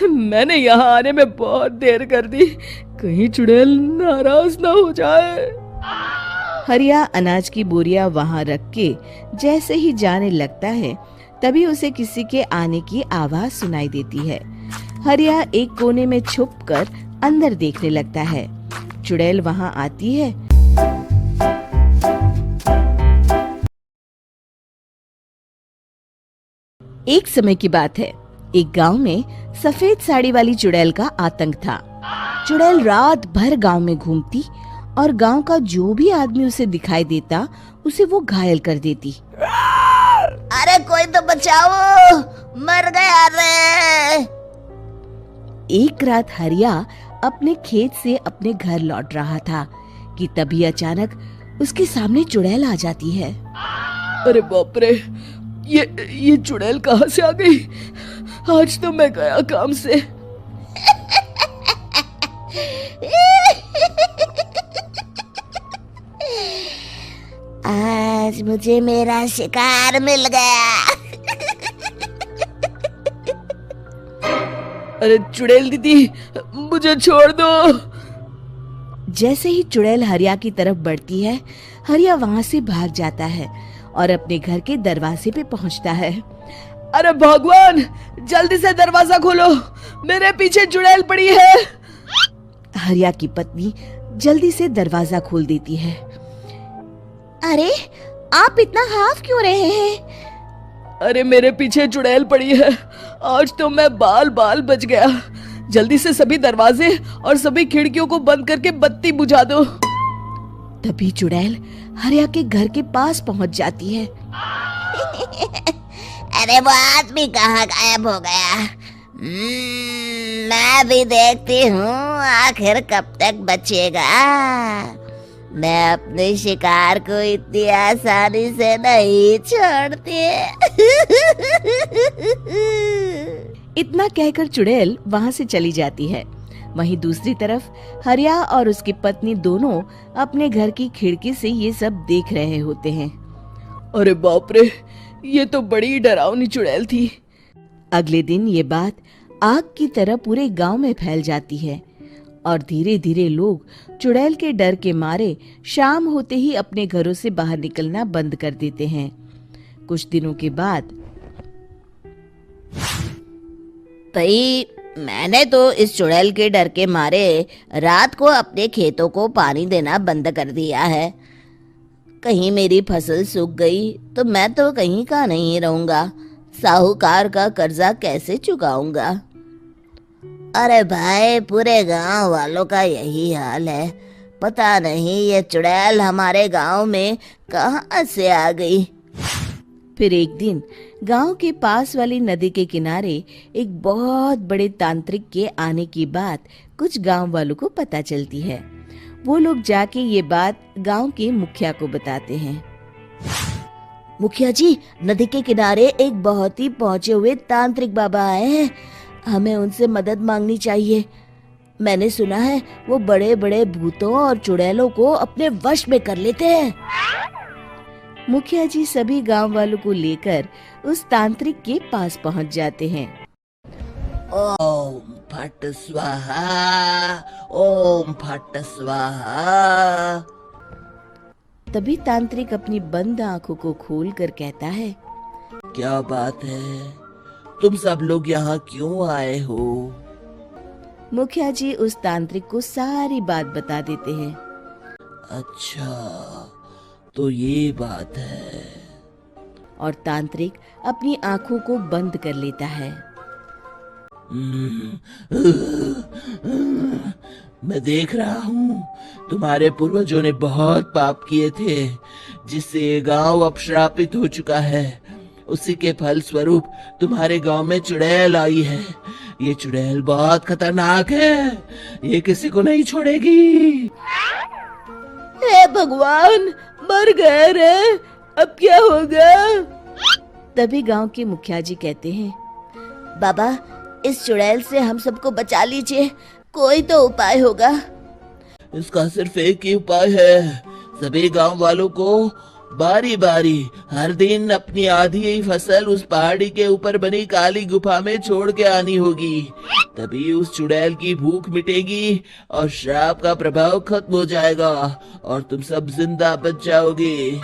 मैंने यहाँ आने में बहुत देर कर दी, कहीं चुड़ैल नाराज ना हो जाए। हरिया अनाज की बोरियां वहां रख के जैसे ही जाने लगता है, तभी उसे किसी के आने की आवाज सुनाई देती है। हरिया एक कोने में छुपकर अंदर देखने लगता है। चुड़ैल वहां आती है। एक समय की बात है, एक गांव में सफेद साड़ी वाली चुड़ैल का आतंक था। चुड़ैल रात भर गांव में घूमती और गांव का जो भी आदमी उसे दिखाई देता उसे वो घायल कर देती। अरे कोई तो बचाओ, मर गया रे। एक रात हरिया अपने खेत से अपने घर लौट रहा था कि तभी अचानक उसके सामने चुड़ैल आ जाती है। अरे बाप रे, ये चुड़ैल कहाँ से आ गई? आज तो मैं गया काम से। आज मुझे मेरा शिकार मिल गया। अरे चुड़ैल दीदी, मुझे छोड़ दो। जैसे ही चुड़ैल हरिया की तरफ बढ़ती है, हरिया वहां से भाग जाता है और अपने घर के दरवाजे पे पहुंचता है। अरे भगवान, जल्दी से दरवाजा खोलो, मेरे पीछे चुड़ैल पड़ी है। हरिया की पत्नी जल्दी से दरवाजा खोल देती है। अरे आप इतना हाफ क्यों रहे हैं? अरे मेरे पीछे चुड़ैल पड़ी है, आज तो मैं बाल बाल बच गया। जल्दी से सभी दरवाजे और सभी खिड़कियों को बंद करके बत्ती बुझा दो। तभी चुड़ैल हरिया के घर के पास पहुंच जाती है। अरे वो आदमी कहाँ गायब हो गया? मैं भी देखती हूँ आखिर कब तक बचेगा। मैं अपने शिकार को इतनी आसानी से नहीं छोड़ती। इतना कहकर चुड़ैल वहां से चली जाती है। वहीं दूसरी तरफ हरिया और उसकी पत्नी दोनों अपने घर की खिड़की से ये सब देख रहे होते हैं। अरे बाप रे, ये तो बड़ी डरावनी चुड़ैल थी। अगले दिन ये बात आग की तरह पूरे गांव में फैल जाती है और धीरे धीरे लोग चुड़ैल के डर के मारे शाम होते ही अपने घरों से बाहर निकलना बंद कर देते हैं। कुछ दिनों के बाद भाई, मैंने तो इस चुड़ैल के डर के मारे रात को अपने खेतों को पानी देना बंद कर दिया है। कहीं मेरी फसल सूख गई तो मैं तो कहीं का नहीं रहूंगा। साहूकार का कर्जा कैसे चुकाऊंगा? अरे भाई, पूरे गांव वालों का यही हाल है। पता नहीं ये चुड़ैल हमारे गांव में कहां से आ गई। फिर एक दिन गांव के पास वाली नदी के किनारे एक बहुत बड़े तांत्रिक के आने की बात कुछ गांव वालों को पता चलती है। वो लोग जाके ये बात गांव के मुखिया को बताते हैं। मुखिया जी, नदी के किनारे एक बहुत ही पहुंचे हुए तांत्रिक बाबा आए हैं। हमें उनसे मदद मांगनी चाहिए। मैंने सुना है वो बड़े बड़े भूतों और चुड़ैलों को अपने वश में कर लेते हैं। मुखिया जी सभी गांव वालों को लेकर उस तांत्रिक के पास पहुंच जाते हैं। ओम फट स्वाहा, ओम फट स्वाहा। तभी तांत्रिक अपनी बंद आंखों को खोलकर कहता है, क्या बात है, तुम सब लोग यहाँ क्यों आए हो? मुखिया जी उस तांत्रिक को सारी बात बता देते हैं। अच्छा, तो ये बात है। और तांत्रिक अपनी आंखों को बंद कर लेता है। मैं देख रहा हूँ तुम्हारे पूर्वजों ने बहुत पाप किए थे, जिससे ये गांव अब श्रापित हो चुका है। उसी के फल स्वरूप तुम्हारे गांव में चुड़ैल आई है। ये चुड़ैल बहुत खतरनाक है, ये किसी को नहीं छोड़ेगी। हे भगवान, मर गए रे, अब क्या होगा? तभी गांव के मुखिया जी कहते हैं, बाबा, इस चुड़ैल से हम सबको बचा लीजिए, कोई तो उपाय होगा। इसका सिर्फ एक ही उपाय है। सभी गांव वालों को बारी बारी हर दिन अपनी आधी फसल उस पहाड़ी के ऊपर बनी काली गुफा में छोड़ के आनी होगी। तभी उस चुड़ैल की भूख मिटेगी और श्राप का प्रभाव खत्म हो जाएगा और तुम सब जिंदा बच जाओगे।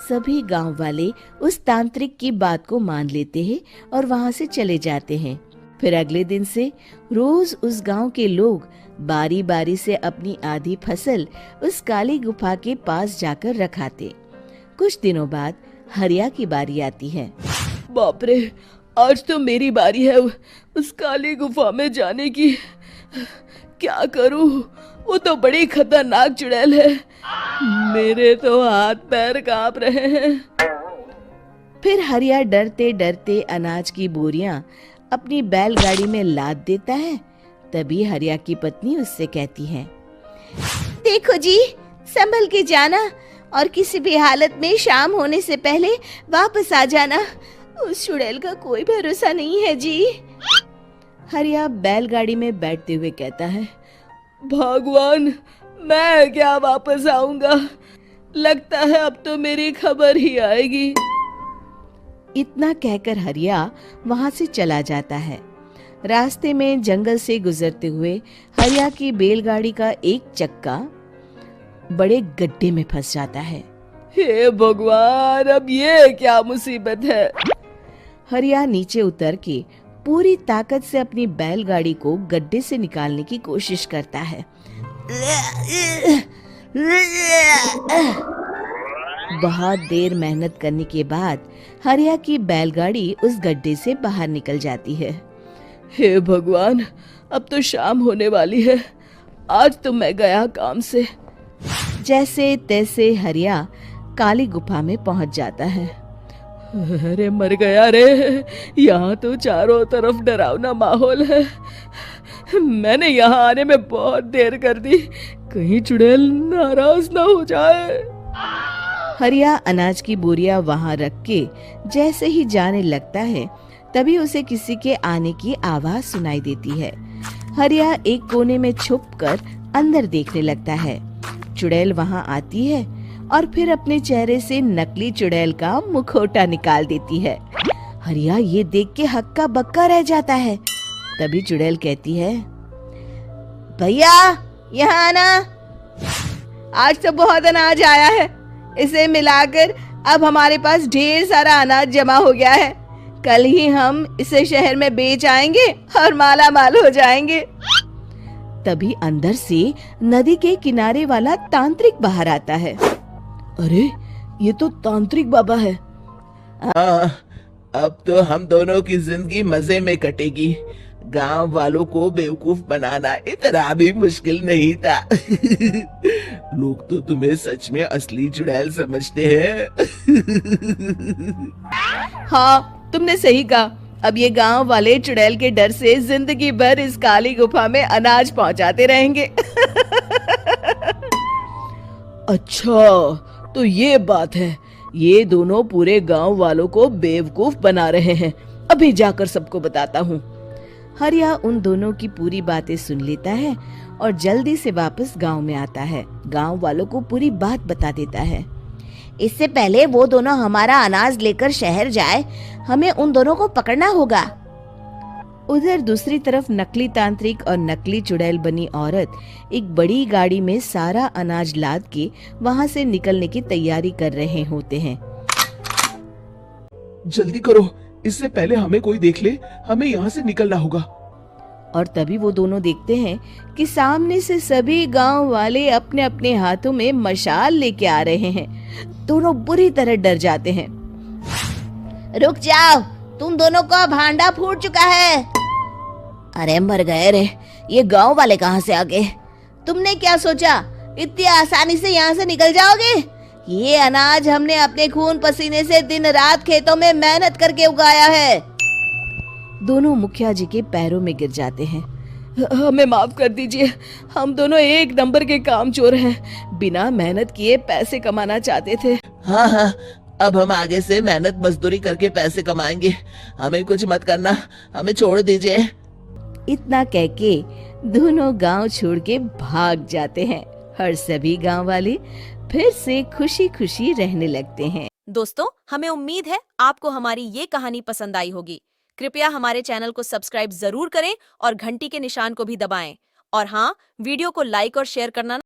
सभी गांव वाले उस तांत्रिक की बात को मान लेते हैं और वहां से चले जाते हैं। फिर अगले दिन से रोज उस गांव के लोग बारी बारी से अपनी आधी फसल उस काली गुफा के पास जाकर रखाते। कुछ दिनों बाद हरिया की बारी आती है। बाप रे, आज तो मेरी बारी है उस काली गुफा में जाने की। क्या करूं, वो तो बड़ी खतरनाक चुड़ैल है। मेरे तो हाथ पैर कांप रहे हैं। फिर हरिया डरते डरते अनाज की बोरियां अपनी बैलगाड़ी में लाद देता है। तभी हरिया की पत्नी उससे कहती है, देखो जी, संभल के जाना और किसी भी हालत में शाम होने से पहले वापस आ जाना। उस चुड़ैल का कोई भरोसा नहीं है जी। हरिया बैलगाड़ी में बैठते हुए कहता है, भगवान, मैं क्या वापस आऊंगा। लगता है अब तो मेरी खबर ही आएगी। इतना कहकर हरिया वहां से चला जाता है। रास्ते में जंगल से गुजरते हुए हरिया की बैलगाड़ी का एक चक्का बड़े गड्ढे में फंस जाता है। हे भगवान, अब ये क्या मुसीबत है। हरिया नीचे उतर के पूरी ताकत से अपनी बैलगाड़ी को गड्ढे से निकालने की कोशिश करता है। बहुत देर मेहनत करने के बाद हरिया की बैलगाड़ी उस गड्ढे से बाहर निकल जाती है। हे भगवान, अब तो शाम होने वाली है। आज तो मैं गया काम से। जैसे तैसे हरिया काली गुफा में पहुंच जाता है। अरे मर गया रे, यहाँ तो चारों तरफ डरावना माहौल है। मैंने यहाँ आने में बहुत देर कर दी, कहीं चुड़ैल नाराज ना हो जाए। हरिया अनाज की बोरिया वहां रख के जैसे ही जाने लगता है, तभी उसे किसी के आने की आवाज सुनाई देती है। हरिया एक कोने में छुपकर अंदर देखने लगता है। चुड़ैल वहां आती है और फिर अपने चेहरे से नकली चुड़ैल का मुखौटा निकाल देती है। हरिया ये देख के हक्का बक्का रह जाता है। तभी चुड़ैल कहती है, भैया यहाँ आना, आज तो बहुत अनाज आया है। इसे मिलाकर अब हमारे पास ढेर सारा अनाज जमा हो गया है। कल ही हम इसे शहर में बेच आएंगे और माला माल हो जाएंगे। तभी अंदर से नदी के किनारे वाला तांत्रिक बाहर आता है। अरे, ये तो तांत्रिक बाबा है। हाँ, अब तो हम दोनों की जिंदगी मजे में कटेगी। गांव वालों को बेवकूफ बनाना इतना भी मुश्किल नहीं था। लोग तो तुम्हें सच में असली चुड़ैल समझते हैं। हाँ, तुमने सही कहा। अब ये गांव वाले चुड़ैल के डर से जिंदगी भर इस काली गुफा में अनाज पहुंचाते रहेंगे। अच्छा, तो ये बात है। ये दोनों पूरे गांव वालों को बेवकूफ बना रहे हैं। अभी जाकर सबको बताता हूँ। हरिया उन दोनों की पूरी बातें सुन लेता है और जल्दी से वापस गांव में आता है। गांव वालों को पूरी बात बता देता है। इससे पहले वो दोनों हमारा अनाज लेकर शहर जाए, हमें उन दोनों को पकड़ना होगा। उधर दूसरी तरफ नकली तांत्रिक और नकली चुड़ैल बनी औरत एक बड़ी गाड़ी में सारा अनाज लाद के वहां से निकलने की तैयारी कर रहे होते हैं। जल्दी करो, इससे पहले हमें कोई देख ले। हमें यहाँ से निकलना होगा। और तभी वो दोनों देखते हैं कि सामने से सभी गांव वाले अपने अपने हाथों में मशाल लेके आ रहे हैं। दोनों बुरी तरह डर जाते हैं। रुक जाओ, तुम दोनों का भांडा फूट चुका है। अरे मर गए रे, ये गांव वाले कहाँ से आ गए? तुमने क्या सोचा इतनी आसानी से यहाँ से निकल जाओगे? ये अनाज हमने अपने खून पसीने से दिन रात खेतों में मेहनत करके उगाया है। दोनों मुखिया जी के पैरों में गिर जाते हैं। हमें माफ कर दीजिए, हम दोनों एक नंबर के कामचोर हैं। बिना मेहनत किए पैसे कमाना चाहते थे। हाँ हाँ, अब हम आगे से मेहनत मजदूरी करके पैसे कमाएंगे। हमें कुछ मत करना, हमें छोड़ दीजिए। इतना कह के दोनों गांव छोड़ के भाग जाते हैं और सभी गांव वाले फिर से खुशी खुशी रहने लगते हैं। दोस्तों, हमें उम्मीद है आपको हमारी ये कहानी पसंद आई होगी। कृपया हमारे चैनल को सब्सक्राइब जरूर करें और घंटी के निशान को भी दबाएं। और हाँ, वीडियो को लाइक और शेयर करना ना